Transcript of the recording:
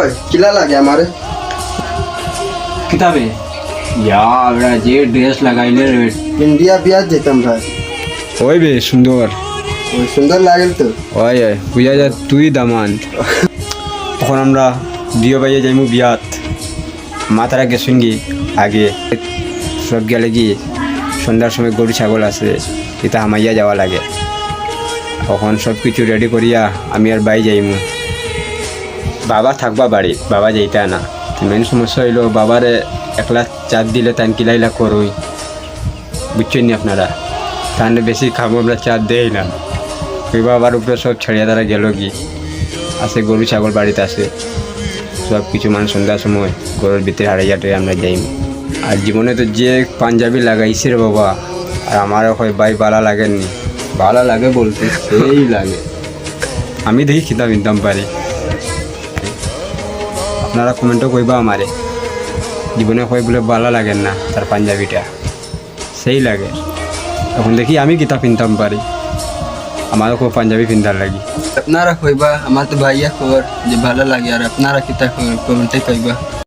ভাই কিলা লাগে আমারে কিতাবে আমরা যে ড্রেস লাগাইলে ইন্ডিয়া বিয়া যেতাম ভাই। ওই বে সুন্দর ওই সুন্দর লাগেল তো। ওই বুঝা যা তুই দামান তখন আমরা বিয়ে বাইয়ে যাইমু বিয়াত মাতারা গেছুন গি আগে সব গেলে গিয়ে সন্ধ্যার সময় গরু ছাগল আছে এটা হামাইয়া যাওয়া লাগে তখন সব কিছু রেডি করিয়া আমি আর বাই যাইমু বাবা থাকবা বাড়ি বাবা যাইতা না মেন সমস্যা হইলো বাবারে একলা চাপ দিলে তান কিলাইলা করুই বুঝছেন নি আপনারা তাহলে বেশি খাবো আমরা চাপ দেই না ওই বাবার উপরে সব ছেড়িয়া তারা গেল কি আসে গরু ছাগল বাড়িতে আসে সব কিছু মানে সন্ধ্যার সময় গরুর ভিতরে হারাইয়াটে আমরা যাই আর জীবনে তো যে পাঞ্জাবি লাগাইছে রে বাবা আর আমারও হয় ভাই বালা লাগেননি বালা লাগে বলতে সেই লাগে আমি দেখি খিতাব ইনতাম পারি আপনারা কমেন্টও কইবা আমারে জীবনে হয় বলে বালা লাগেন না তার পাঞ্জাবিটা সেই লাগে তখন দেখি আমি কিতাব কিনতাম পারি আমারও খুব পাঞ্জাবি পিন্ধার লাগি আপনারা কইবা আমার তো ভাইয়া খবর যে ভালো লাগে আর আপনারা কিতা কমেন্টে কইবা।